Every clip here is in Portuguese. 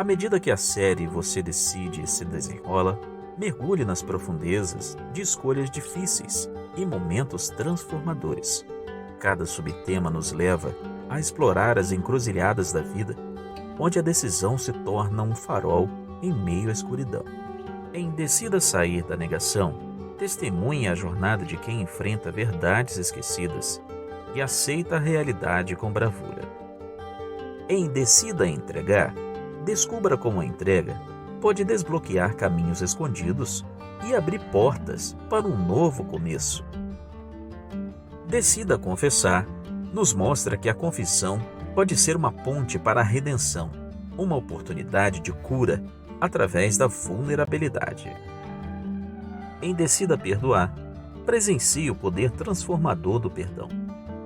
À medida que a série Você Decide se desenrola, mergulhe nas profundezas de escolhas difíceis e momentos transformadores. Cada subtema nos leva a explorar as encruzilhadas da vida, onde a decisão se torna um farol em meio à escuridão. Em Decida Sair da Negação, testemunhe a jornada de quem enfrenta verdades esquecidas e aceita a realidade com bravura. Em Decida Entregar, descubra como a entrega pode desbloquear caminhos escondidos e abrir portas para um novo começo. Decida Confessar nos mostra que a confissão pode ser uma ponte para a redenção, uma oportunidade de cura através da vulnerabilidade. Em Decida Perdoar, presencie o poder transformador do perdão,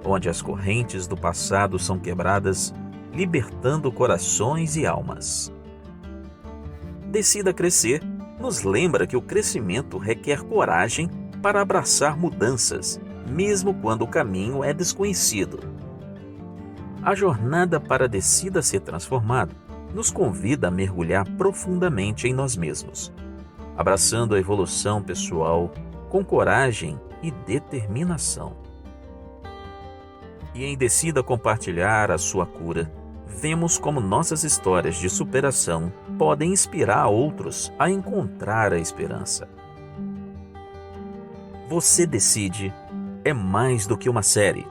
onde as correntes do passado são quebradas, libertando corações e almas. Decida Crescer nos lembra que o crescimento requer coragem para abraçar mudanças, mesmo quando o caminho é desconhecido. A jornada para Decida Ser Transformado nos convida a mergulhar profundamente em nós mesmos, abraçando a evolução pessoal com coragem e determinação. E em Decida Compartilhar a Sua Cura, vemos como nossas histórias de superação podem inspirar outros a encontrar a esperança. Você Decide é mais do que uma série.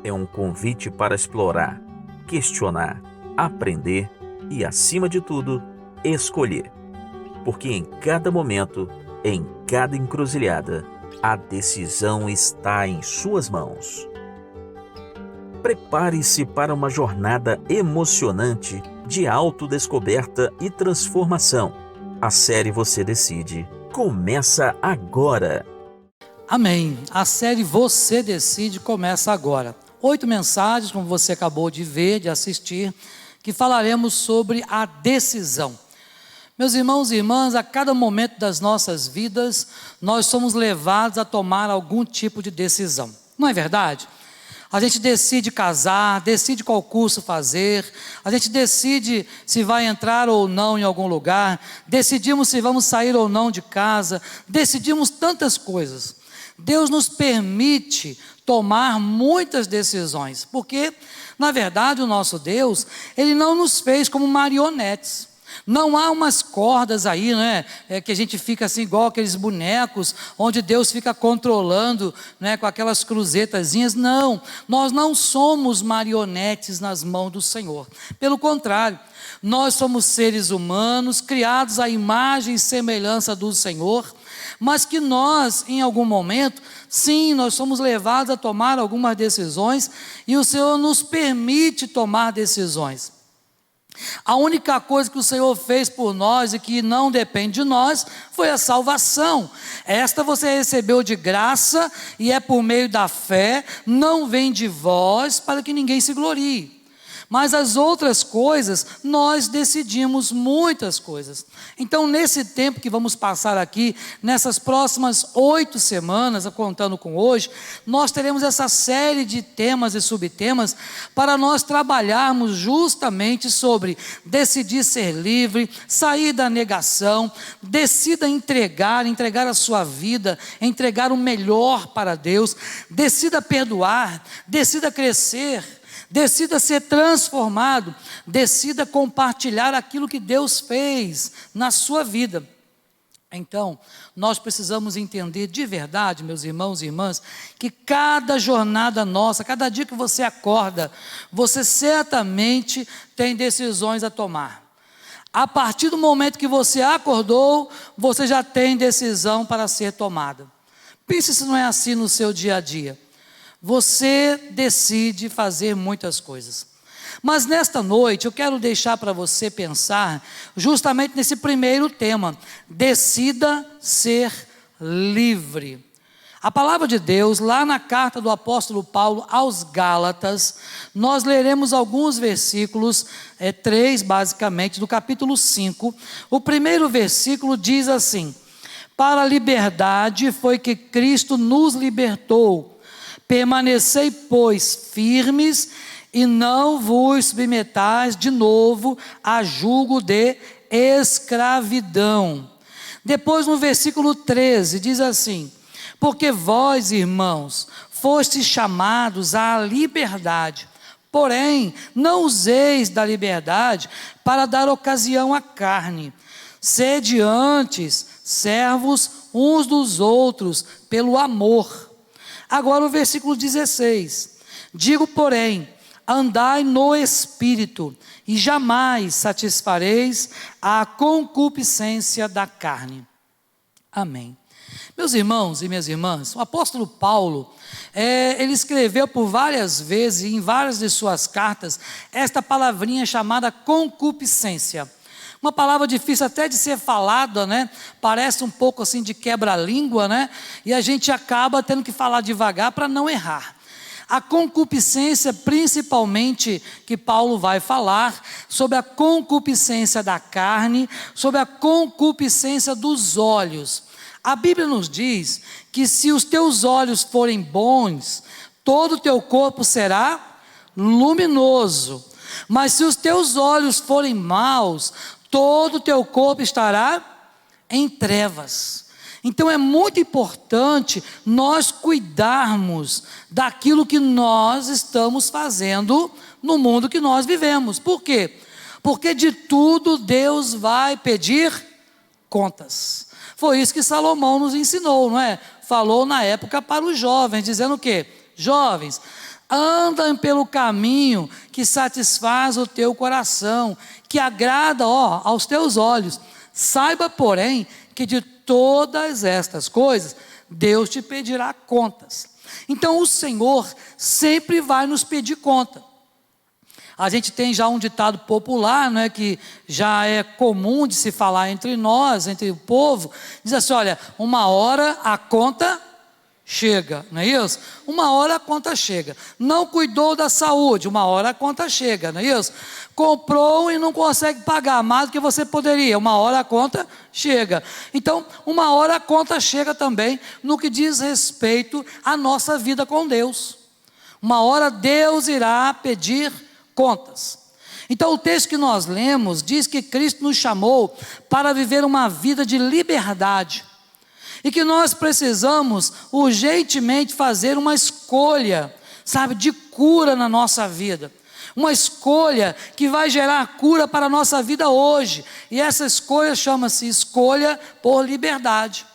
É um convite para explorar, questionar, aprender e, acima de tudo, escolher. Porque em cada momento, em cada encruzilhada, a decisão está em suas mãos. Prepare-se para uma jornada emocionante de autodescoberta e transformação. A série Você Decide começa agora. Amém. A série Você Decide começa agora. 8 mensagens, como você acabou de ver, de assistir, que falaremos sobre a decisão. Meus irmãos e irmãs, a cada momento das nossas vidas, nós somos levados a tomar algum tipo de decisão. Não é verdade? A gente decide casar, decide qual curso fazer, a gente decide se vai entrar ou não em algum lugar, decidimos se vamos sair ou não de casa, decidimos tantas coisas. Deus nos permite tomar muitas decisões, porque, na verdade, o nosso Deus, Ele não nos fez como marionetes. Não há umas cordas aí, né, que a gente fica assim igual aqueles bonecos, onde Deus fica controlando, né, com aquelas cruzetazinhas. Não, nós não somos marionetes nas mãos do Senhor. Pelo contrário, nós somos seres humanos, criados à imagem e semelhança do Senhor, mas que nós, em algum momento, sim, nós somos levados a tomar algumas decisões, e o Senhor nos permite tomar decisões. A única coisa que o Senhor fez por nós e que não depende de nós foi a salvação. Esta você recebeu de graça e é por meio da fé, não vem de vós para que ninguém se glorie. Mas as outras coisas, nós decidimos muitas coisas. Então, nesse tempo que vamos passar aqui, nessas próximas 8 semanas, contando com hoje, nós teremos essa série de temas e subtemas para nós trabalharmos justamente sobre decidir ser livre, sair da negação, decida entregar a sua vida, entregar o melhor para Deus, decida perdoar, decida crescer, decida ser transformado, decida compartilhar aquilo que Deus fez na sua vida. Então, nós precisamos entender de verdade, meus irmãos e irmãs, que cada jornada nossa, cada dia que você acorda, você certamente tem decisões a tomar. A partir do momento que você acordou, você já tem decisão para ser tomada. Pense se não é assim no seu dia a dia. Você decide fazer muitas coisas. Mas nesta noite eu quero deixar para você pensar justamente nesse primeiro tema: decida ser livre. A palavra de Deus, lá na carta do apóstolo Paulo aos Gálatas, nós leremos alguns versículos, 3 basicamente, do capítulo 5. O primeiro versículo diz assim: para a liberdade foi que Cristo nos libertou. Permanecei, pois, firmes e não vos submetais de novo a jugo de escravidão. Depois no versículo 13 diz assim: porque vós, irmãos, fostes chamados à liberdade, porém não useis da liberdade para dar ocasião à carne. Sede antes servos uns dos outros pelo amor. Agora o versículo 16: digo, porém, andai no Espírito, e jamais satisfareis a concupiscência da carne. Amém. Meus irmãos e minhas irmãs, o apóstolo Paulo, ele escreveu por várias vezes, em várias de suas cartas, esta palavrinha chamada concupiscência. Uma palavra difícil até de ser falada, né? Parece um pouco assim de quebra-língua, né? E a gente acaba tendo que falar devagar para não errar. A concupiscência, principalmente, que Paulo vai falar, sobre a concupiscência da carne, sobre a concupiscência dos olhos. A Bíblia nos diz que se os teus olhos forem bons, todo o teu corpo será luminoso. Mas se os teus olhos forem maus, todo o teu corpo estará em trevas. Então é muito importante nós cuidarmos daquilo que nós estamos fazendo no mundo que nós vivemos. Por quê? Porque de tudo Deus vai pedir contas. Foi isso que Salomão nos ensinou, não é? Falou na época para os jovens, dizendo o quê? Jovens, andam pelo caminho que satisfaz o teu coração, que agrada, aos teus olhos. Saiba, porém, que de todas estas coisas, Deus te pedirá contas. Então o Senhor sempre vai nos pedir conta. A gente tem já um ditado popular, não é, que já é comum de se falar entre nós, entre o povo, diz assim: olha, uma hora a conta chega, não é isso? Uma hora a conta chega. Não cuidou da saúde, uma hora a conta chega, não é isso? Comprou e não consegue pagar mais do que você poderia, uma hora a conta chega. Então, uma hora a conta chega também no que diz respeito à nossa vida com Deus. Uma hora Deus irá pedir contas. Então o texto que nós lemos diz que Cristo nos chamou para viver uma vida de liberdade, e que nós precisamos urgentemente fazer uma escolha, sabe, de cura na nossa vida, uma escolha que vai gerar cura para a nossa vida hoje, e essa escolha chama-se escolha por liberdade.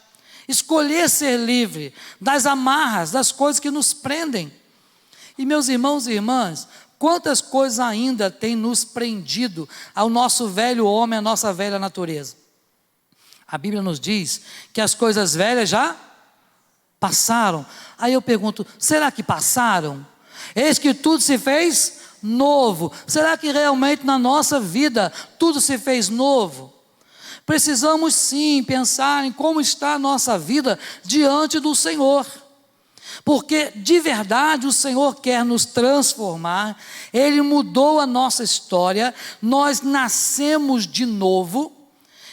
Escolher ser livre das amarras, das coisas que nos prendem. E meus irmãos e irmãs, quantas coisas ainda têm nos prendido ao nosso velho homem, à nossa velha natureza? A Bíblia nos diz que as coisas velhas já passaram. Aí eu pergunto, será que passaram? Eis que tudo se fez novo. Será que realmente na nossa vida tudo se fez novo? Precisamos sim pensar em como está a nossa vida diante do Senhor. Porque de verdade o Senhor quer nos transformar. Ele mudou a nossa história. Nós nascemos de novo.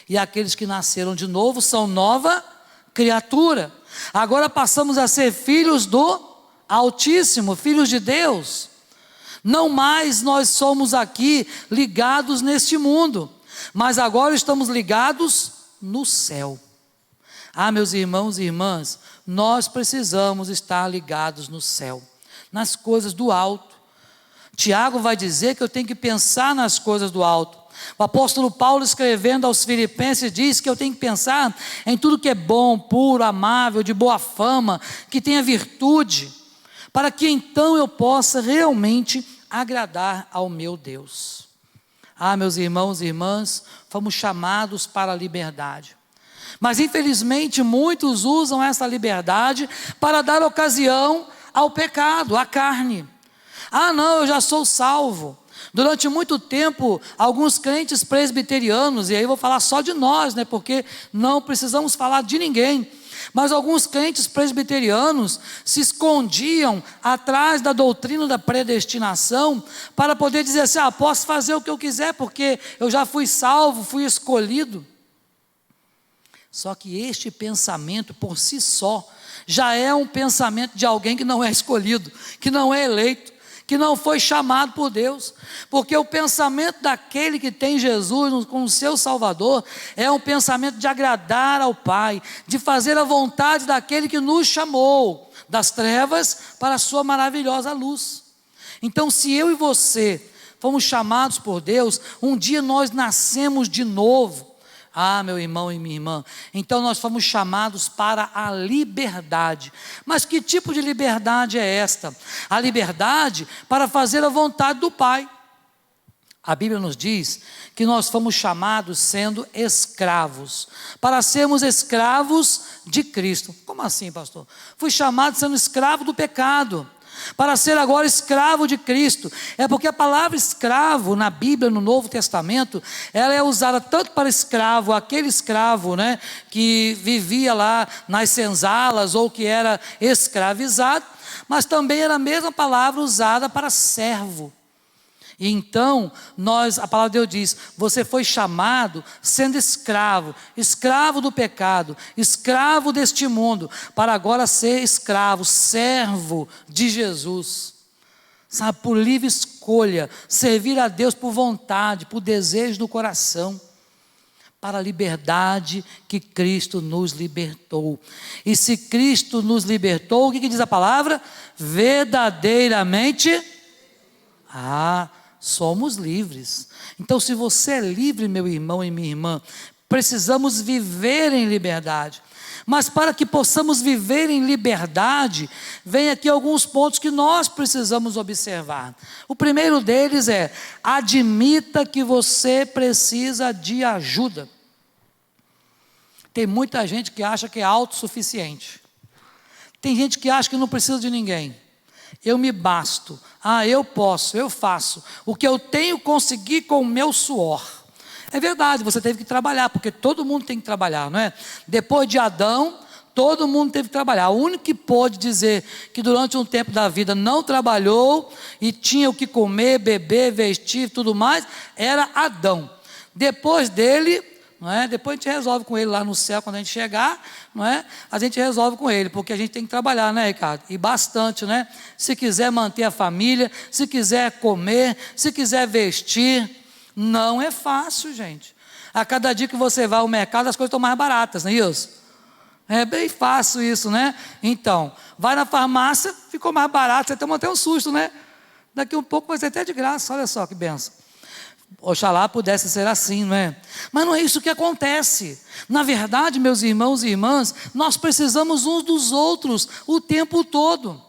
E aqueles que nasceram de novo são nova criatura. Agora passamos a ser filhos do Altíssimo, filhos de Deus. Não mais nós somos aqui ligados neste mundo, mas agora estamos ligados no céu. Meus irmãos e irmãs, nós precisamos estar ligados no céu, nas coisas do alto. Tiago vai dizer que eu tenho que pensar nas coisas do alto. O apóstolo Paulo, escrevendo aos Filipenses, diz que eu tenho que pensar em tudo que é bom, puro, amável, de boa fama, que tenha virtude, para que então eu possa realmente agradar ao meu Deus. Meus irmãos e irmãs, fomos chamados para a liberdade. Mas infelizmente muitos usam essa liberdade para dar ocasião ao pecado, à carne. Não, eu já sou salvo. Durante muito tempo, alguns crentes presbiterianos, e aí eu vou falar só de nós, né, porque não precisamos falar de ninguém, mas alguns crentes presbiterianos se escondiam atrás da doutrina da predestinação, para poder dizer assim: posso fazer o que eu quiser, porque eu já fui salvo, fui escolhido. Só que este pensamento por si só, já é um pensamento de alguém que não é escolhido, que não é eleito, que não foi chamado por Deus, porque o pensamento daquele que tem Jesus como seu Salvador é um pensamento de agradar ao Pai, de fazer a vontade daquele que nos chamou das trevas para a sua maravilhosa luz. Então, se eu e você fomos chamados por Deus, um dia nós nascemos de novo. Ah, meu irmão e minha irmã, então nós fomos chamados para a liberdade. Mas que tipo de liberdade é esta? A liberdade para fazer a vontade do Pai. A Bíblia nos diz que nós fomos chamados sendo escravos, para sermos escravos de Cristo. Como assim, pastor? Fui chamado sendo escravo do pecado, para ser agora escravo de Cristo. É porque a palavra escravo na Bíblia, no Novo Testamento, ela é usada tanto para escravo, aquele escravo, né, que vivia lá nas senzalas ou que era escravizado, mas também era a mesma palavra usada para servo. E então, a palavra de Deus diz, você foi chamado sendo escravo, escravo do pecado, escravo deste mundo, para agora ser escravo, servo de Jesus. Sabe, por livre escolha, servir a Deus por vontade, por desejo do coração, para a liberdade que Cristo nos libertou. E se Cristo nos libertou, o que diz a palavra? Verdadeiramente, somos livres. Então, se você é livre, meu irmão e minha irmã, precisamos viver em liberdade. Mas para que possamos viver em liberdade, vem aqui alguns pontos que nós precisamos observar. O primeiro deles é: admita que você precisa de ajuda. Tem muita gente que acha que é autossuficiente. Tem gente que acha que não precisa de ninguém. Eu me basto, eu posso, eu faço, o que eu tenho consegui com o meu suor. É verdade, você teve que trabalhar, porque todo mundo tem que trabalhar, não é? Depois de Adão, todo mundo teve que trabalhar. O único que pôde dizer que durante um tempo da vida não trabalhou e tinha o que comer, beber, vestir e tudo mais, era Adão. Depois dele, não é? Depois a gente resolve com ele lá no céu, quando a gente chegar, não é? A gente resolve com ele, porque a gente tem que trabalhar, né, Ricardo? E bastante, né? Se quiser manter a família, se quiser comer, se quiser vestir, não é fácil, gente. A cada dia que você vai ao mercado, as coisas estão mais baratas, não é isso? É bem fácil isso, né? Então, vai na farmácia, ficou mais barato, você toma até um susto, né? Daqui um pouco vai ser até de graça, olha só que benção. Oxalá pudesse ser assim, não é? Mas não é isso que acontece. Na verdade, meus irmãos e irmãs, nós precisamos uns dos outros o tempo todo.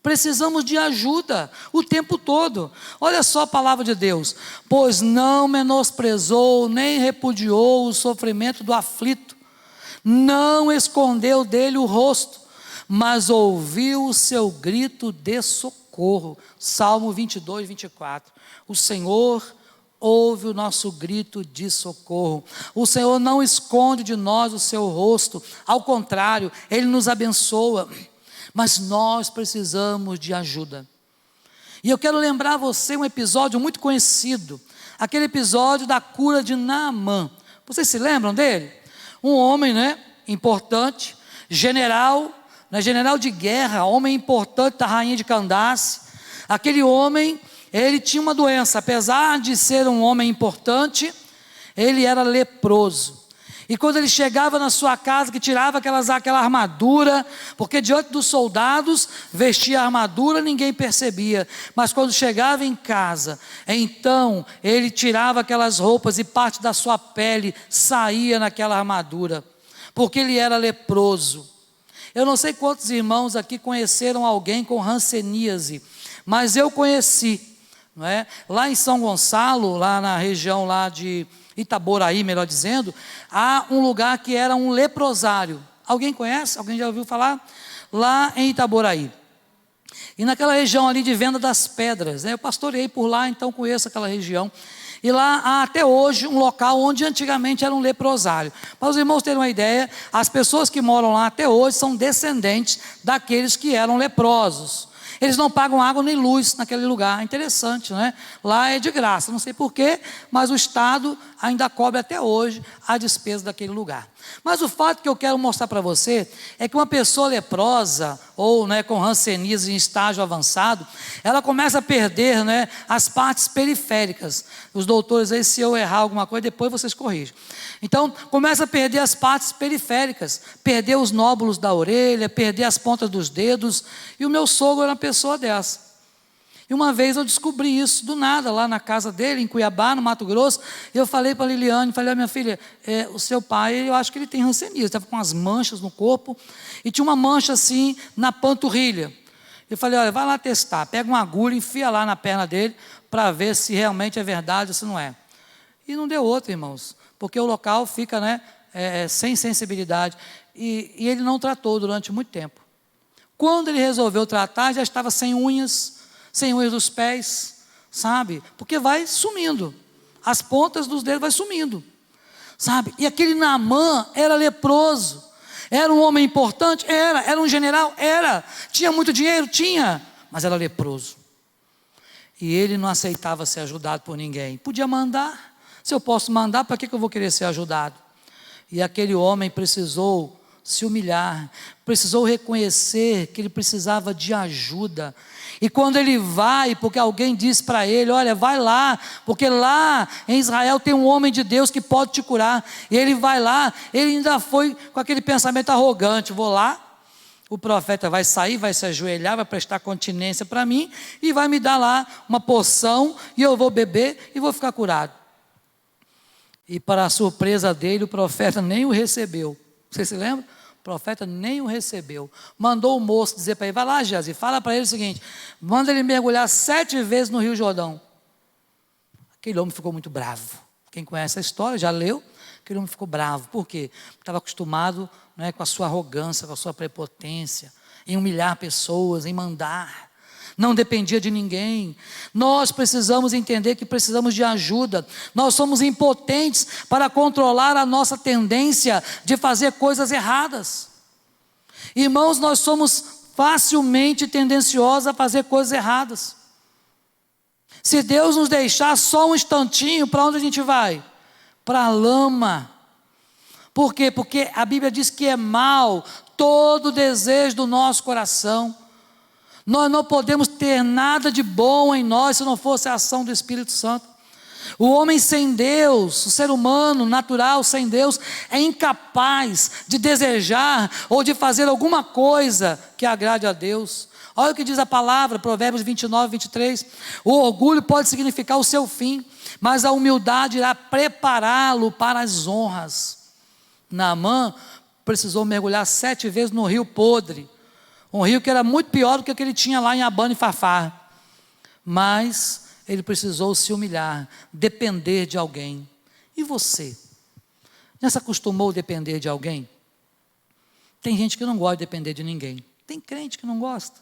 Precisamos de ajuda o tempo todo. Olha só a palavra de Deus. Pois não menosprezou, nem repudiou o sofrimento do aflito, não escondeu dele o rosto, mas ouviu o seu grito de socorro. Salmo 22, 24. O Senhor ouve o nosso grito de socorro. O Senhor não esconde de nós o seu rosto, ao contrário, Ele nos abençoa. Mas nós precisamos de ajuda. E eu quero lembrar você um episódio muito conhecido, aquele episódio da cura de Naamã. Vocês se lembram dele? Um homem, né, importante, general, né, general de guerra, homem importante da rainha de Candace. Aquele homem, ele tinha uma doença, apesar de ser um homem importante, ele era leproso. E quando ele chegava na sua casa, que tirava aquela armadura, porque diante dos soldados, vestia a armadura, ninguém percebia. Mas quando chegava em casa, então ele tirava aquelas roupas e parte da sua pele saía naquela armadura, porque ele era leproso. Eu não sei quantos irmãos aqui conheceram alguém com hanseníase, mas eu conheci, não é? Lá em São Gonçalo, lá na região lá de Itaboraí, melhor dizendo, há um lugar que era um leprosário. Alguém conhece? Alguém já ouviu falar? Lá em Itaboraí. E naquela região ali de Venda das Pedras, né? Eu pastoreei por lá, então conheço aquela região. E lá há até hoje um local onde antigamente era um leprosário. Para os irmãos terem uma ideia, as pessoas que moram lá até hoje são descendentes daqueles que eram leprosos. Eles não pagam água nem luz naquele lugar. Interessante, né? Lá é de graça, não sei porquê, mas o Estado ainda cobre até hoje a despesa daquele lugar. Mas o fato que eu quero mostrar para você é que uma pessoa leprosa, ou com hanseníase em estágio avançado, ela começa a perder as partes periféricas. Os doutores aí, se eu errar alguma coisa, depois vocês corrigem. Então, começa a perder as partes periféricas, perder os nóbulos da orelha, perder as pontas dos dedos, e o meu sogro era uma pessoa dessa. E uma vez eu descobri isso do nada, lá na casa dele, em Cuiabá, no Mato Grosso, e eu falei para a Liliane, minha filha, o seu pai, eu acho que ele tem hanseníase, estava com as manchas no corpo, e tinha uma mancha assim, na panturrilha. Eu falei, olha, vai lá testar, pega uma agulha, enfia lá na perna dele, para ver se realmente é verdade ou se não é. E não deu outra, irmãos, porque o local fica sem sensibilidade, e ele não tratou durante muito tempo. Quando ele resolveu tratar, já estava sem unhas dos pés, sabe? Porque vai sumindo, as pontas dos dedos vai sumindo, sabe? E aquele Naamã era leproso, era um homem importante? Era um general? Era. Tinha muito dinheiro? Tinha, mas era leproso. E ele não aceitava ser ajudado por ninguém. Podia mandar, se eu posso mandar, para que eu vou querer ser ajudado? E aquele homem precisou se humilhar, precisou reconhecer que ele precisava de ajuda. E quando ele vai, porque alguém disse para ele, olha, vai lá, porque lá em Israel tem um homem de Deus que pode te curar. E ele vai lá, ele ainda foi com aquele pensamento arrogante, vou lá, o profeta vai sair, vai se ajoelhar, vai prestar continência para mim, e vai me dar lá uma poção, e eu vou beber, e vou ficar curado. E para a surpresa dele, o profeta nem o recebeu. Você se lembra? O profeta nem o recebeu. Mandou o moço dizer para ele, vai lá, Geazi, fala para ele o seguinte, manda ele mergulhar 7 vezes no Rio Jordão. Aquele homem ficou muito bravo. Quem conhece a história, já leu, aquele homem ficou bravo. Por quê? Estava acostumado com a sua arrogância, com a sua prepotência, em humilhar pessoas, em mandar. Não dependia de ninguém. Nós precisamos entender que precisamos de ajuda. Nós somos impotentes para controlar a nossa tendência de fazer coisas erradas. Irmãos, nós somos facilmente tendenciosos a fazer coisas erradas. Se Deus nos deixar só um instantinho, para onde a gente vai? Para a lama. Por quê? Porque a Bíblia diz que é mal todo o desejo do nosso coração. Nós não podemos ter nada de bom em nós se não fosse a ação do Espírito Santo. O homem sem Deus, o ser humano natural sem Deus, é incapaz de desejar ou de fazer alguma coisa que agrade a Deus. Olha o que diz a palavra, Provérbios 29, 23. O orgulho pode significar o seu fim, mas a humildade irá prepará-lo para as honras. Naamã precisou mergulhar 7 vezes no rio podre. Um rio que era muito pior do que o que ele tinha lá em Abana e Farfar. Mas ele precisou se humilhar, depender de alguém. E você? Já se acostumou a depender de alguém? Tem gente que não gosta de depender de ninguém. Tem crente que não gosta.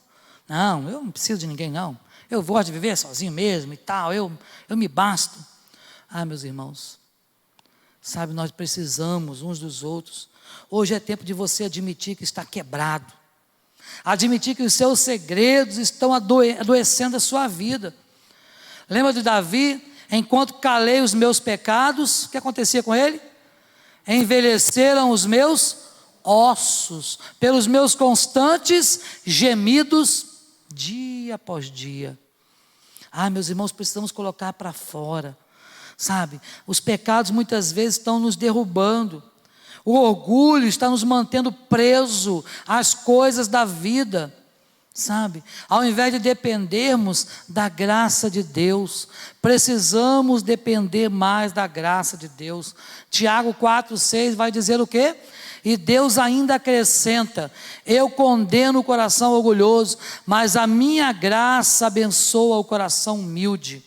Não, eu não preciso de ninguém não. Eu gosto de viver sozinho mesmo e tal, eu me basto. Ah, meus irmãos, sabe, nós precisamos uns dos outros. Hoje é tempo de você admitir que está quebrado. Admitir que os seus segredos estão adoecendo a sua vida. Lembra de Davi? Enquanto calei os meus pecados, o que acontecia com ele? Envelheceram os meus ossos, pelos meus constantes gemidos, dia após dia. Ah, meus irmãos, precisamos colocar para fora, sabe? Os pecados muitas vezes estão nos derrubando. O orgulho está nos mantendo presos às coisas da vida, sabe? Ao invés de dependermos da graça de Deus, precisamos depender mais da graça de Deus. Tiago 4,6 vai dizer o quê? E Deus ainda acrescenta, eu condeno o coração orgulhoso, mas a minha graça abençoa o coração humilde.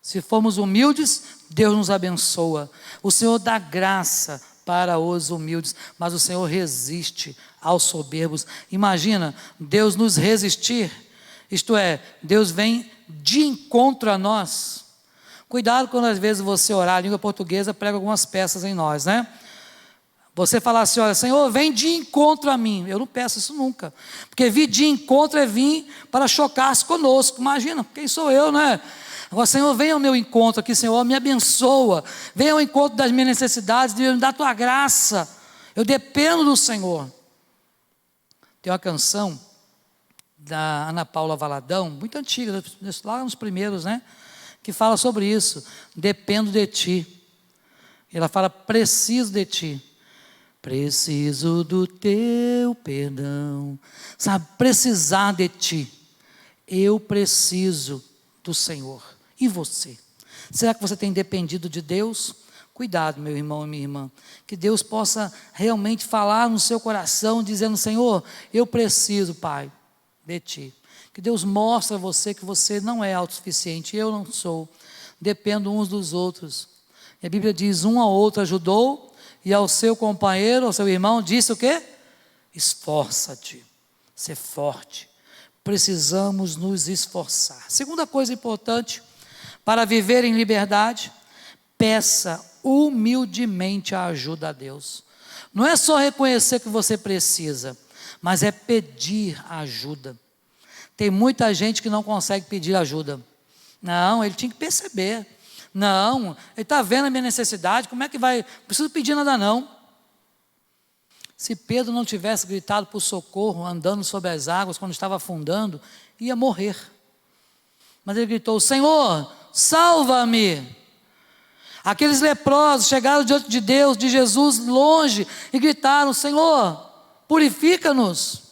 Se formos humildes, Deus nos abençoa. O Senhor dá graça para os humildes, mas o Senhor resiste aos soberbos. Imagina, Deus nos resistir, isto é, Deus vem de encontro a nós. Cuidado quando às vezes você orar, a língua portuguesa prega algumas peças em nós, né? Você falar assim, olha, Senhor, vem de encontro a mim. Eu não peço isso nunca. Porque vir de encontro é vir para chocar-se conosco. Imagina, quem sou eu, né? Agora, Senhor, vem ao meu encontro aqui, Senhor, me abençoa. Vem ao encontro das minhas necessidades, me dá a tua graça. Eu dependo do Senhor. Tem uma canção da Ana Paula Valadão, muito antiga, lá nos primeiros, né? Que fala sobre isso. Dependo de ti. Ela fala, preciso de ti. Preciso do teu perdão. Sabe, precisar de ti. Eu preciso do Senhor. E você? Será que você tem dependido de Deus? Cuidado, meu irmão e minha irmã. Que Deus possa realmente falar no seu coração, dizendo, Senhor, eu preciso, Pai, de ti. Que Deus mostre a você que você não é autossuficiente. Eu não sou. Dependo uns dos outros. E a Bíblia diz, um ao outro ajudou, e ao seu companheiro, ao seu irmão, disse o quê? Esforça-te, ser forte. Precisamos nos esforçar. Segunda coisa importante, para viver em liberdade, peça humildemente a ajuda a Deus. Não é só reconhecer que você precisa, mas é pedir ajuda. Tem muita gente que não consegue pedir ajuda. Não, ele tinha que perceber. Não, ele está vendo a minha necessidade, como é que vai? Não preciso pedir nada não. Se Pedro não tivesse gritado por socorro, andando sobre as águas, quando estava afundando, ia morrer. Mas ele gritou, Senhor, salva-me. Aqueles leprosos chegaram diante de Deus, de Jesus, longe, e gritaram, Senhor, purifica-nos.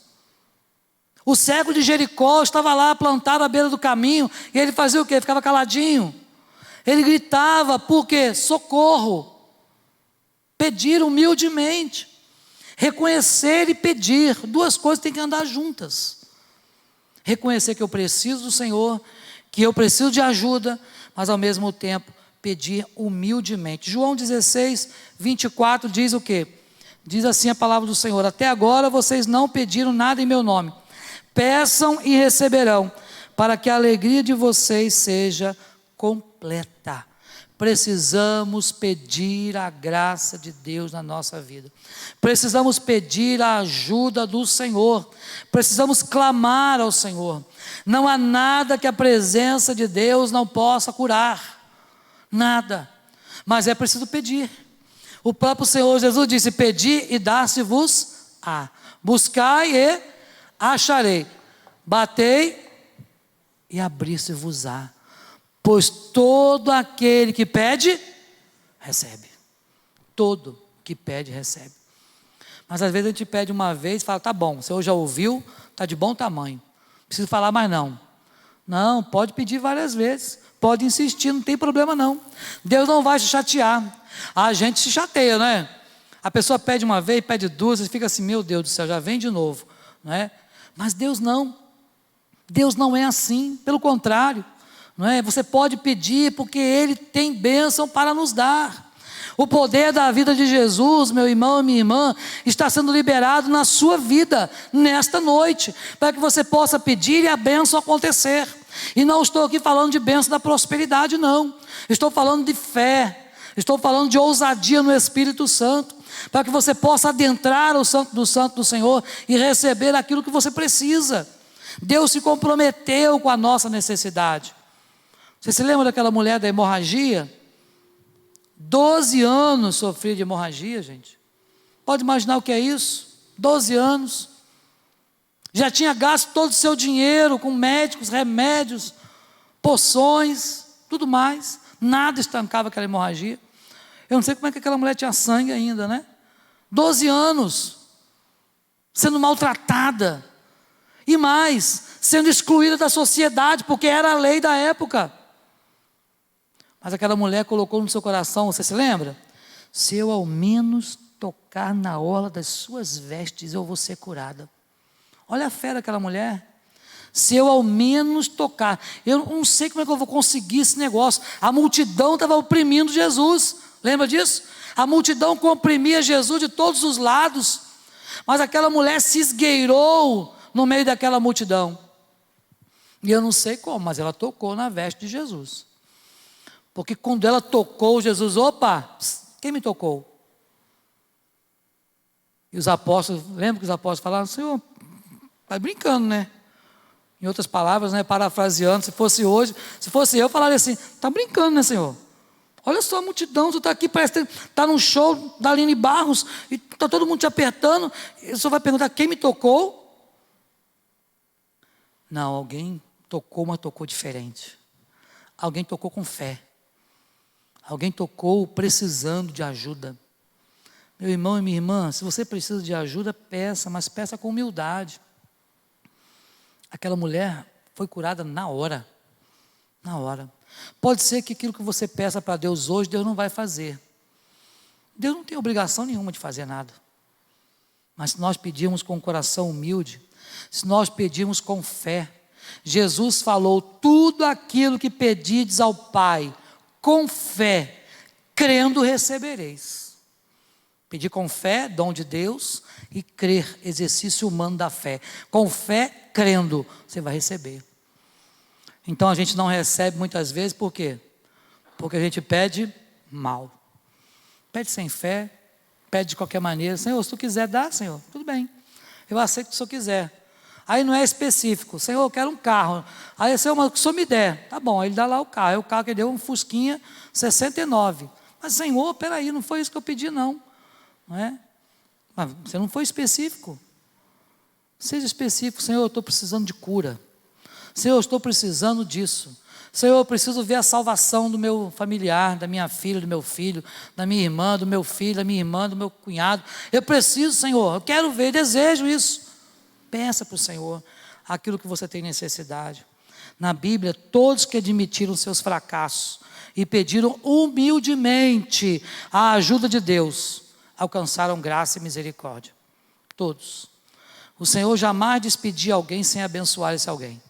O cego de Jericó estava lá plantado à beira do caminho, e ele fazia o quê? Ficava caladinho. Ele gritava, por quê? Socorro. Pedir humildemente. Reconhecer e pedir. Duas coisas têm que andar juntas. Reconhecer que eu preciso do Senhor, que eu preciso de ajuda, mas ao mesmo tempo pedir humildemente. João 16, 24 diz o quê? Diz assim a palavra do Senhor, até agora vocês não pediram nada em meu nome. Peçam e receberão, para que a alegria de vocês seja completa. Precisamos pedir a graça de Deus na nossa vida. Precisamos pedir a ajuda do Senhor. Precisamos clamar ao Senhor. Não há nada que a presença de Deus não possa curar. Nada. Mas é preciso pedir. O próprio Senhor Jesus disse, pedi e dar-se-vos-á. Buscai e acharei. Batei e abrir-se-vos-á. Pois todo aquele que pede, recebe. Todo que pede, recebe. Mas às vezes a gente pede uma vez e fala, tá bom, o Senhor já ouviu, está de bom tamanho. Não preciso falar mais não. Não, pode pedir várias vezes. Pode insistir, não tem problema não. Deus não vai se chatear. A gente se chateia, né? A pessoa pede uma vez, pede duas, e fica assim, meu Deus do céu, já vem de novo. Não é? Mas Deus não. Deus não é assim, pelo contrário. Não é? Você pode pedir porque Ele tem bênção para nos dar. O poder da vida de Jesus, meu irmão e minha irmã, está sendo liberado na sua vida, nesta noite, para que você possa pedir e a bênção acontecer. E não estou aqui falando de bênção da prosperidade, não. Estou falando de fé, estou falando de ousadia no Espírito Santo, para que você possa adentrar o Santo do Senhor e receber aquilo que você precisa. Deus se comprometeu com a nossa necessidade. Você se lembra daquela mulher da hemorragia? 12 anos sofria de hemorragia, gente. Pode imaginar o que é isso? 12 anos. Já tinha gasto todo o seu dinheiro com médicos, remédios, poções, tudo mais. Nada estancava aquela hemorragia. Eu não sei como é que aquela mulher tinha sangue ainda, né? 12 anos. Sendo maltratada. E mais, sendo excluída da sociedade, porque era a lei da época. Mas aquela mulher colocou no seu coração, você se lembra? Se eu ao menos tocar na orla das suas vestes, eu vou ser curada. Olha a fé daquela mulher. Se eu ao menos tocar, eu não sei como é que eu vou conseguir esse negócio. A multidão estava oprimindo Jesus, lembra disso? A multidão comprimia Jesus de todos os lados, mas aquela mulher se esgueirou no meio daquela multidão. E eu não sei como, mas ela tocou na veste de Jesus. Porque quando ela tocou, Jesus, opa, quem me tocou? E os apóstolos, lembra que os apóstolos falaram, Senhor, vai brincando, né? Em outras palavras, né, parafraseando, se fosse hoje, se fosse eu falaria assim, está brincando, né, Senhor? Olha só a multidão, tu está aqui, parece que está num show da Aline Barros, e está todo mundo te apertando, e o Senhor vai perguntar, quem me tocou? Não, alguém tocou, mas tocou diferente. Alguém tocou com fé. Alguém tocou precisando de ajuda. Meu irmão e minha irmã, se você precisa de ajuda, peça, mas peça com humildade. Aquela mulher foi curada na hora. Na hora. Pode ser que aquilo que você peça para Deus hoje, Deus não vai fazer. Deus não tem obrigação nenhuma de fazer nada. Mas se nós pedirmos com um coração humilde, se nós pedirmos com fé, Jesus falou, tudo aquilo que pedides ao Pai, com fé, crendo recebereis. Pedir com fé, dom de Deus, e crer, exercício humano da fé. Com fé, crendo, você vai receber. Então a gente não recebe muitas vezes, por quê? Porque a gente pede mal. Pede sem fé, pede de qualquer maneira. Senhor, se tu quiser dar, Senhor, tudo bem. Eu aceito o que o Senhor quiser. Aí não é específico. Senhor, eu quero um carro. Aí, Senhor, mas o que o Senhor me der? Tá bom, aí ele dá lá o carro. Aí o carro que ele deu um Fusquinha 69. Mas, Senhor, peraí, não foi isso que eu pedi, não. Não é? Mas você não foi específico. Seja específico. Senhor, eu estou precisando de cura. Senhor, eu estou precisando disso. Senhor, eu preciso ver a salvação do meu familiar, da minha filha, do meu filho, da minha irmã, do meu filho, da minha irmã, do meu cunhado. Eu preciso, Senhor, eu quero ver, desejo isso. Peça para o Senhor aquilo que você tem necessidade. Na Bíblia, todos que admitiram seus fracassos e pediram humildemente a ajuda de Deus, alcançaram graça e misericórdia. Todos. O Senhor jamais despedia alguém sem abençoar esse alguém.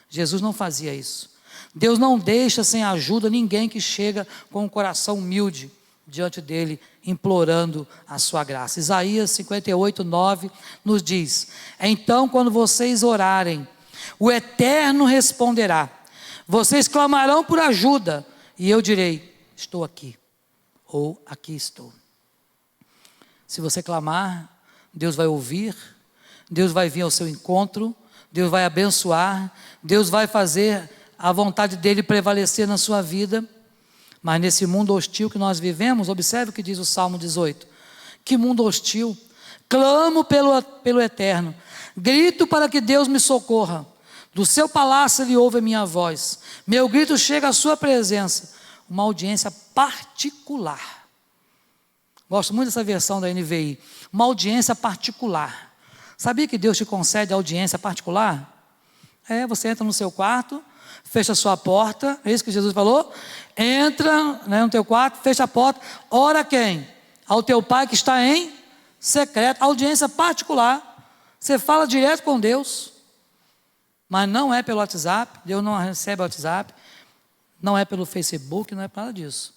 Jesus não fazia isso. Deus não deixa sem ajuda ninguém que chega com um coração humilde diante dele, implorando a sua graça. Isaías 58:9 nos diz, então quando vocês orarem, o Eterno responderá, vocês clamarão por ajuda, e eu direi, estou aqui, ou aqui estou. Se você clamar, Deus vai ouvir, Deus vai vir ao seu encontro, Deus vai abençoar, Deus vai fazer a vontade dele prevalecer na sua vida. Mas nesse mundo hostil que nós vivemos, observe o que diz o Salmo 18. Que mundo hostil. Clamo pelo Eterno. Grito para que Deus me socorra. Do seu palácio ele ouve a minha voz. Meu grito chega à sua presença. Uma audiência particular. Gosto muito dessa versão da NVI. Uma audiência particular. Sabia que Deus te concede audiência particular? Você entra no seu quarto, fecha a sua porta, é isso que Jesus falou? Entra, né, no teu quarto, fecha a porta, ora quem? Ao teu Pai que está em secreto, audiência particular. Você fala direto com Deus, mas não é pelo WhatsApp, Deus não recebe WhatsApp, não é pelo Facebook, não é para nada disso.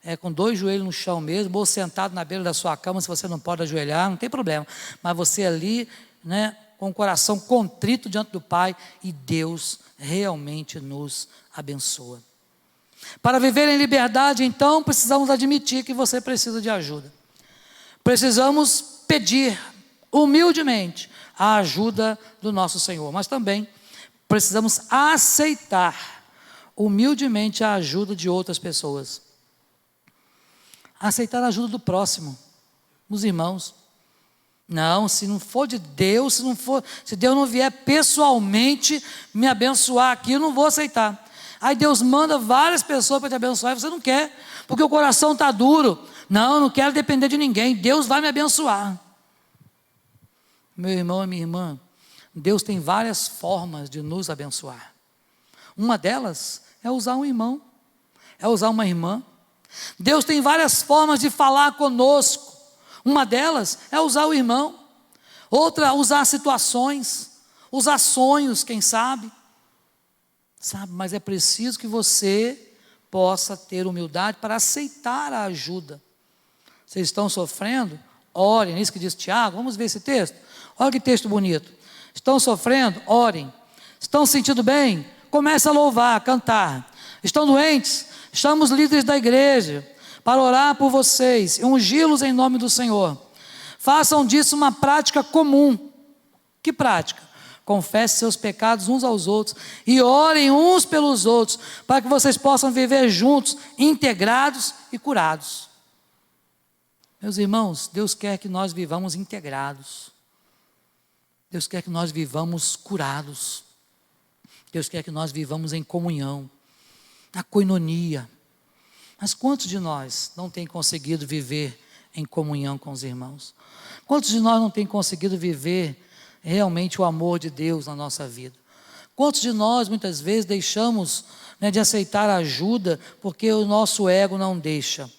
É com 2 joelhos no chão mesmo, ou sentado na beira da sua cama, se você não pode ajoelhar, não tem problema. Mas você ali, né, com o coração contrito diante do Pai, e Deus realmente nos abençoa. Para viver em liberdade, então, precisamos admitir que você precisa de ajuda. Precisamos pedir humildemente a ajuda do nosso Senhor, mas também precisamos aceitar humildemente a ajuda de outras pessoas. Aceitar a ajuda do próximo, dos irmãos. Não, se não for de Deus, se Deus não vier pessoalmente me abençoar aqui, eu não vou aceitar. Aí Deus manda várias pessoas para te abençoar e você não quer, porque o coração está duro. Não quero depender de ninguém, Deus vai me abençoar. Meu irmão e minha irmã, Deus tem várias formas de nos abençoar. Uma delas é usar um irmão, é usar uma irmã. Deus tem várias formas de falar conosco. Uma delas é usar o irmão. Outra, usar situações, usar sonhos, quem sabe. Mas é preciso que você possa ter humildade para aceitar a ajuda. Vocês estão sofrendo? Orem, é isso que diz Tiago. Vamos ver esse texto. Olha que texto bonito. Estão sofrendo? Orem. Estão se sentindo bem? Comece a louvar, a cantar. Estão doentes? Chamamos líderes da igreja para orar por vocês e ungí-los em nome do Senhor. Façam disso uma prática comum. Que prática? Confessem seus pecados uns aos outros e orem uns pelos outros, para que vocês possam viver juntos, integrados e curados. Meus irmãos, Deus quer que nós vivamos integrados. Deus quer que nós vivamos curados. Deus quer que nós vivamos em comunhão, na coinonia. Mas quantos de nós não têm conseguido viver em comunhão com os irmãos? Quantos de nós não têm conseguido viver realmente o amor de Deus na nossa vida? Quantos de nós muitas vezes deixamos, de aceitar ajuda porque o nosso ego não deixa?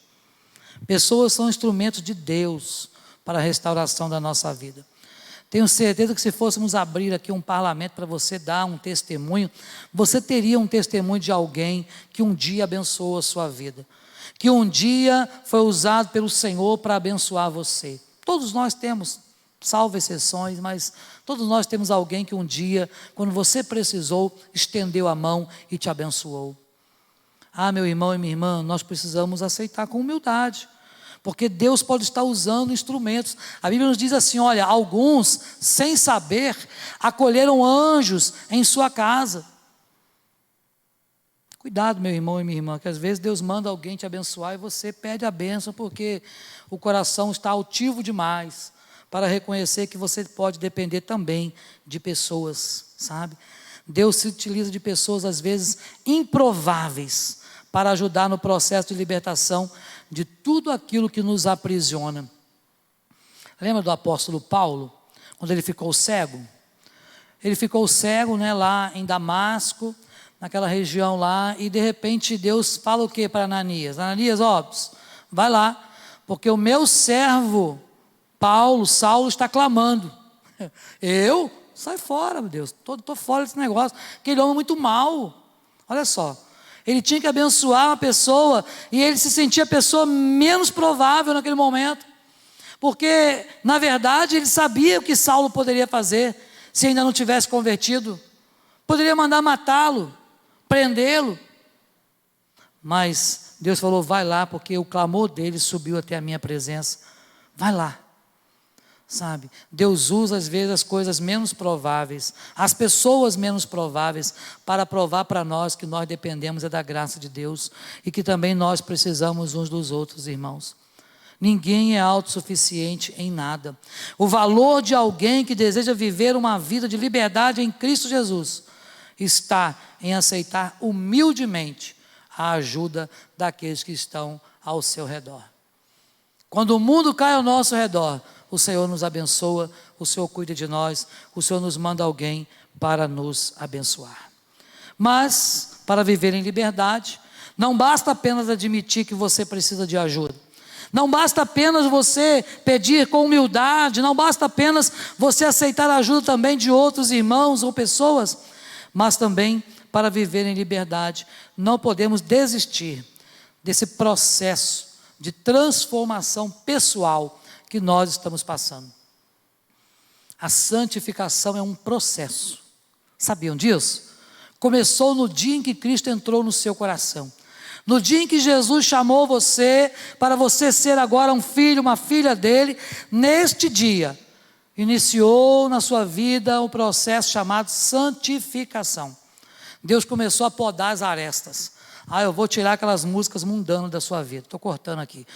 Pessoas são instrumentos de Deus para a restauração da nossa vida. Tenho certeza que se fôssemos abrir aqui um parlamento para você dar um testemunho, você teria um testemunho de alguém que um dia abençoou a sua vida, que um dia foi usado pelo Senhor para abençoar você. Todos nós temos, salvo exceções, mas todos nós temos alguém que um dia, quando você precisou, estendeu a mão e te abençoou. Ah, meu irmão e minha irmã, nós precisamos aceitar com humildade, porque Deus pode estar usando instrumentos. A Bíblia nos diz assim, olha, alguns, sem saber, acolheram anjos em sua casa. Cuidado, meu irmão e minha irmã, que às vezes Deus manda alguém te abençoar e você pede a bênção porque o coração está altivo demais para reconhecer que você pode depender também de pessoas, sabe? Deus se utiliza de pessoas às vezes improváveis para ajudar no processo de libertação de tudo aquilo que nos aprisiona. Lembra do apóstolo Paulo, quando ele ficou cego? Ele ficou cego, lá em Damasco, naquela região lá, e de repente Deus fala o que para Ananias? Ananias, vai lá, porque o meu servo Saulo está clamando. Eu? Sai fora, meu Deus, estou fora desse negócio, aquele homem é muito mau. Olha só, ele tinha que abençoar uma pessoa, e ele se sentia a pessoa menos provável naquele momento, porque na verdade ele sabia o que Saulo poderia fazer, se ainda não tivesse convertido. Poderia mandar matá-lo, prendê-lo, mas Deus falou, vai lá, porque o clamor dele subiu até a minha presença. Vai lá. Sabe, Deus usa às vezes as coisas menos prováveis, as pessoas menos prováveis, para provar para nós que nós dependemos da graça de Deus e que também nós precisamos uns dos outros, irmãos. Ninguém é autossuficiente em nada. O valor de alguém que deseja viver uma vida de liberdade em Cristo Jesus está em aceitar humildemente a ajuda daqueles que estão ao seu redor. Quando o mundo cai ao nosso redor, o Senhor nos abençoa, o Senhor cuida de nós, o Senhor nos manda alguém para nos abençoar. Mas, para viver em liberdade, não basta apenas admitir que você precisa de ajuda. Não basta apenas você pedir com humildade, não basta apenas você aceitar a ajuda também de outros irmãos ou pessoas, mas também, para viver em liberdade, não podemos desistir desse processo de transformação pessoal que nós estamos passando. A santificação é um processo. Sabiam disso? Começou no dia em que Cristo entrou no seu coração. No dia em que Jesus chamou você, para você ser agora um filho, uma filha dele, neste dia, iniciou na sua vida um processo chamado santificação. Deus começou a podar as arestas. Eu vou tirar aquelas músicas mundanas da sua vida. Estou cortando aqui.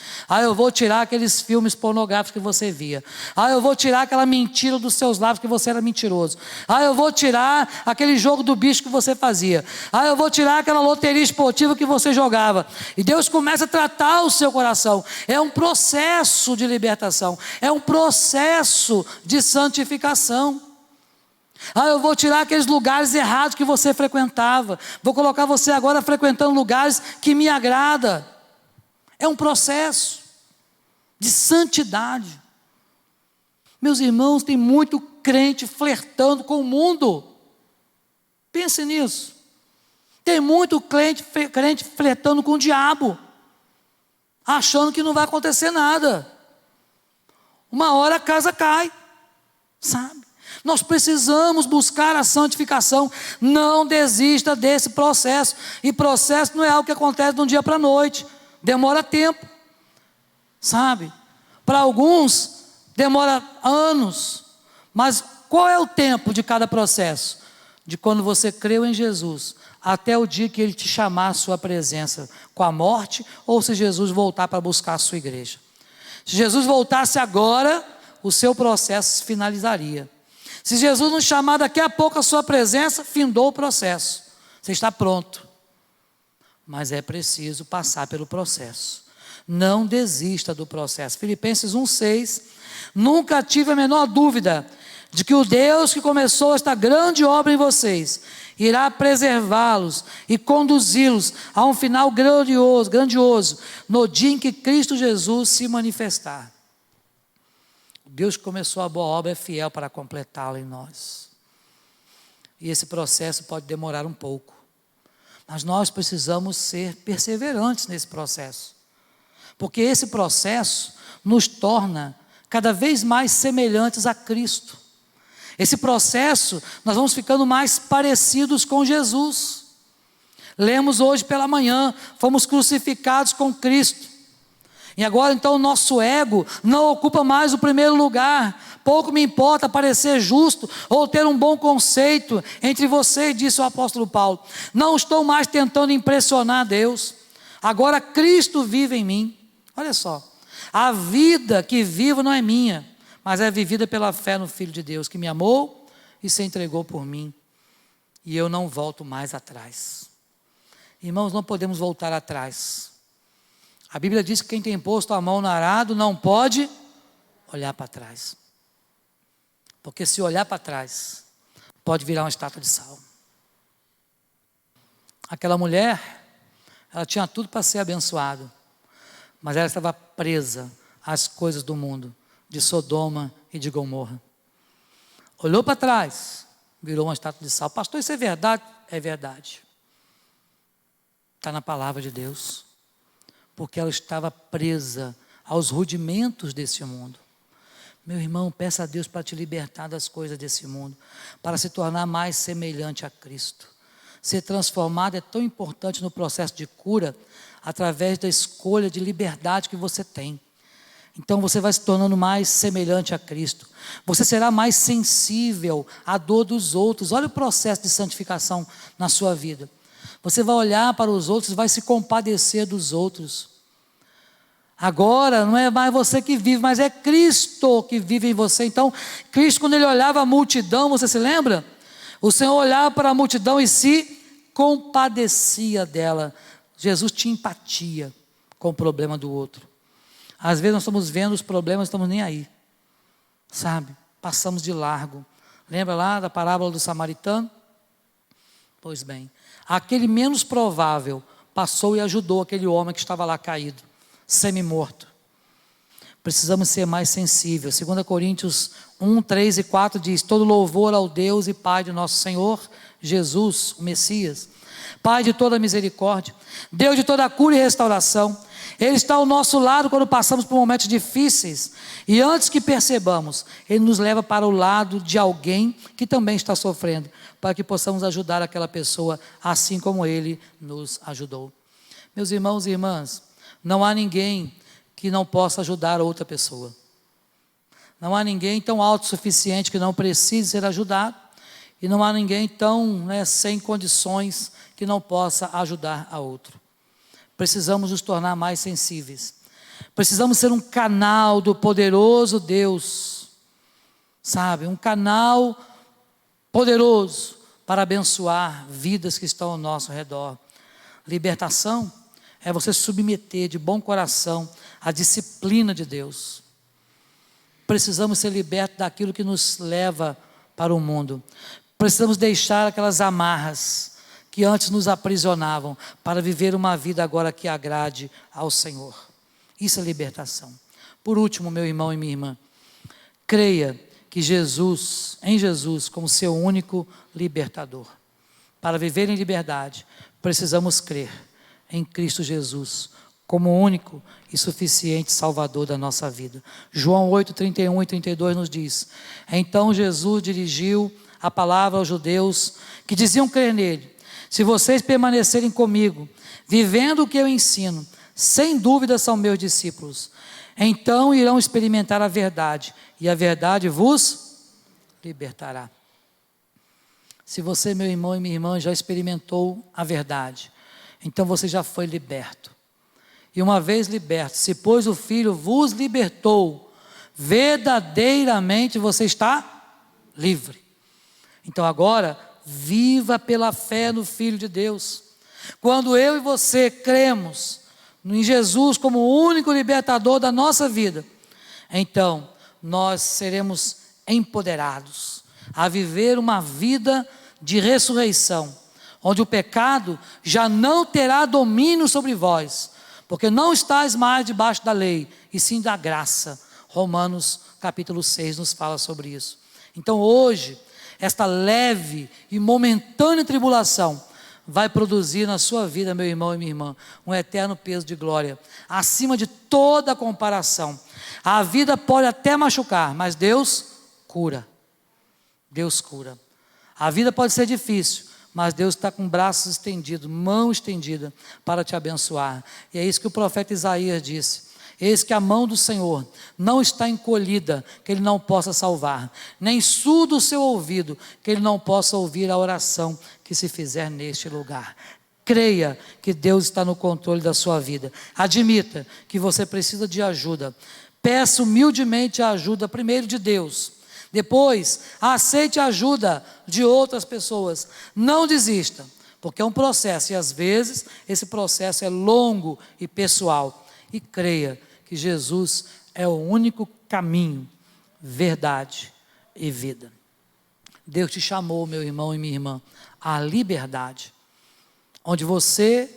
Eu vou tirar aqueles filmes pornográficos que você via. Eu vou tirar aquela mentira dos seus lábios que você era mentiroso. Eu vou tirar aquele jogo do bicho que você fazia. Eu vou tirar aquela loteria esportiva que você jogava. E Deus começa a tratar o seu coração. É um processo de libertação. É um processo de santificação. Eu vou tirar aqueles lugares errados que você frequentava. Vou colocar você agora frequentando lugares que me agrada. É um processo de santidade. Meus irmãos, tem muito crente flertando com o mundo. Pense nisso. Tem muito crente flertando com o diabo, achando que não vai acontecer nada. Uma hora a casa cai, sabe? Nós precisamos buscar a santificação. Não desista desse processo. E processo não é algo que acontece de um dia para a noite. Demora tempo. Sabe? Para alguns, demora anos, mas qual é o tempo de cada processo? De quando você creu em Jesus, até o dia que Ele te chamar à sua presença, com a morte, ou se Jesus voltar para buscar a sua igreja. Se Jesus voltasse agora, o seu processo se finalizaria. Se Jesus nos chamar daqui a pouco à sua presença, findou o processo. Você está pronto. Mas é preciso passar pelo processo. Não desista do processo. Filipenses 1,6. Nunca tive a menor dúvida de que o Deus que começou esta grande obra em vocês, irá preservá-los e conduzi-los a um final grandioso, no dia em que Cristo Jesus se manifestar. Deus que começou a boa obra é fiel para completá-la em nós. E esse processo pode demorar um pouco, mas nós precisamos ser perseverantes nesse processo, porque esse processo nos torna cada vez mais semelhantes a Cristo. Esse processo, nós vamos ficando mais parecidos com Jesus. Lemos hoje pela manhã, fomos crucificados com Cristo. E agora então o nosso ego não ocupa mais o primeiro lugar. Pouco me importa parecer justo ou ter um bom conceito entre vocês, disse o apóstolo Paulo. Não estou mais tentando impressionar Deus. Agora Cristo vive em mim. Olha só, a vida que vivo não é minha, mas é vivida pela fé no Filho de Deus, que me amou e se entregou por mim. E eu não volto mais atrás. Irmãos, não podemos voltar atrás. A Bíblia diz que quem tem posto a mão no arado não pode olhar para trás. Porque se olhar para trás, pode virar uma estátua de sal. Aquela mulher, ela tinha tudo para ser abençoada, mas ela estava presa às coisas do mundo, de Sodoma e de Gomorra. Olhou para trás, virou uma estátua de sal. Pastor, isso é verdade? É verdade. Está na palavra de Deus. Porque ela estava presa aos rudimentos desse mundo. Meu irmão, peça a Deus para te libertar das coisas desse mundo, para se tornar mais semelhante a Cristo. Ser transformado é tão importante no processo de cura, através da escolha de liberdade que você tem. Então você vai se tornando mais semelhante a Cristo. Você será mais sensível à dor dos outros. Olha o processo de santificação na sua vida. Você vai olhar para os outros, vai se compadecer dos outros. Agora não é mais você que vive, mas é Cristo que vive em você. Então, Cristo, quando Ele olhava a multidão, você se lembra? O Senhor olhava para a multidão e se compadecia dela. Jesus tinha empatia com o problema do outro. Às vezes nós estamos vendo os problemas, não estamos nem aí. Sabe? Passamos de largo. Lembra lá da parábola do samaritano? Pois bem, aquele menos provável passou e ajudou aquele homem que estava lá caído, semi-morto. Precisamos ser mais sensíveis. 2 Coríntios 1, 3 e 4 diz: todo louvor ao Deus e Pai de nosso Senhor Jesus, o Messias, Pai de toda misericórdia, Deus de toda cura e restauração. Ele está ao nosso lado quando passamos por momentos difíceis, e antes que percebamos, Ele nos leva para o lado de alguém que também está sofrendo, para que possamos ajudar aquela pessoa, assim como Ele nos ajudou. Meus irmãos e irmãs, não há ninguém que não possa ajudar outra pessoa. Não há ninguém tão autossuficiente que não precise ser ajudado, e não há ninguém tão sem condições que não possa ajudar a outro. Precisamos nos tornar mais sensíveis. Precisamos ser um canal do poderoso Deus, sabe? Um canal poderoso para abençoar vidas que estão ao nosso redor. Libertação é você se submeter de bom coração à disciplina de Deus. Precisamos ser libertos daquilo que nos leva para o mundo. Precisamos deixar aquelas amarras que antes nos aprisionavam, para viver uma vida agora que agrade ao Senhor. Isso é libertação. Por último, meu irmão e minha irmã, creia que em Jesus, como seu único libertador. Para viver em liberdade, precisamos crer em Cristo Jesus, como o único e suficiente Salvador da nossa vida. João 8, 31 e 32 nos diz: então Jesus dirigiu a palavra aos judeus que diziam crer nele: se vocês permanecerem comigo, vivendo o que eu ensino, sem dúvida são meus discípulos. Então irão experimentar a verdade, e a verdade vos libertará. Se você, meu irmão e minha irmã, já experimentou a verdade, então você já foi liberto. E uma vez liberto, se pois o Filho vos libertou, verdadeiramente você está livre. Então agora, viva pela fé no Filho de Deus. Quando eu e você cremos em Jesus como o único libertador da nossa vida, então nós seremos empoderados a viver uma vida de ressurreição, onde o pecado já não terá domínio sobre vós, porque não estáis mais debaixo da lei, e sim da graça. Romanos capítulo 6 nos fala sobre isso. Então hoje, esta leve e momentânea tribulação vai produzir na sua vida, meu irmão e minha irmã, um eterno peso de glória, acima de toda comparação. A vida pode até machucar, mas Deus cura. Deus cura. A vida pode ser difícil, mas Deus está com braços estendidos, mão estendida para te abençoar. E é isso que o profeta Isaías disse: eis que a mão do Senhor não está encolhida, que Ele não possa salvar, nem surdo o seu ouvido, que Ele não possa ouvir a oração que se fizer neste lugar. Creia que Deus está no controle da sua vida. Admita que você precisa de ajuda. Peça humildemente a ajuda primeiro de Deus. Depois, aceite a ajuda de outras pessoas. Não desista, porque é um processo, e às vezes esse processo é longo e pessoal. E creia que Jesus é o único caminho, verdade e vida. Deus te chamou, meu irmão e minha irmã, à liberdade, onde você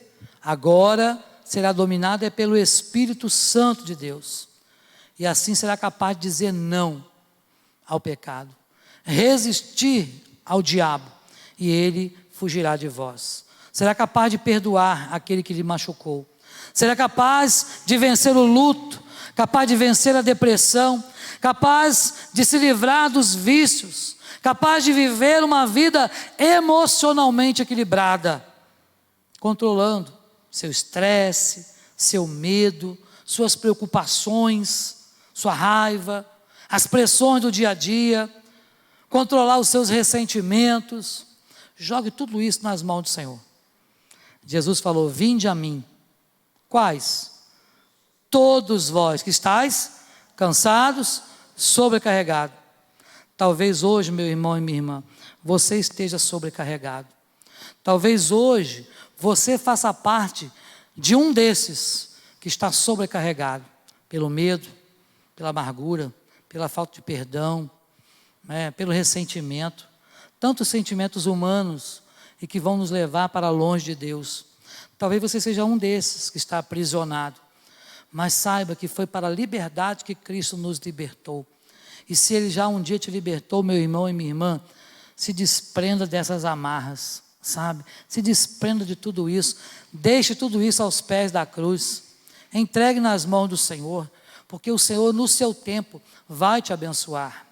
agora será dominado pelo Espírito Santo de Deus, e assim será capaz de dizer não ao pecado, resistir ao diabo, e ele fugirá de vós. Será capaz de perdoar aquele que lhe machucou. Será capaz de vencer o luto, capaz de vencer a depressão, capaz de se livrar dos vícios, capaz de viver uma vida emocionalmente equilibrada, controlando seu estresse, seu medo, suas preocupações, sua raiva, as pressões do dia a dia, controlar os seus ressentimentos. Jogue tudo isso nas mãos do Senhor. Jesus falou: vinde a mim. Quais? Todos vós que estáis cansados, sobrecarregados. Talvez hoje, meu irmão e minha irmã, você esteja sobrecarregado. Talvez hoje você faça parte de um desses que está sobrecarregado pelo medo, pela amargura, pela falta de perdão, pelo ressentimento. Tantos sentimentos humanos e que vão nos levar para longe de Deus. Talvez você seja um desses que está aprisionado, mas saiba que foi para a liberdade que Cristo nos libertou. E se Ele já um dia te libertou, meu irmão e minha irmã, se desprenda dessas amarras, sabe? Se desprenda de tudo isso, deixe tudo isso aos pés da cruz, entregue nas mãos do Senhor, porque o Senhor no seu tempo vai te abençoar.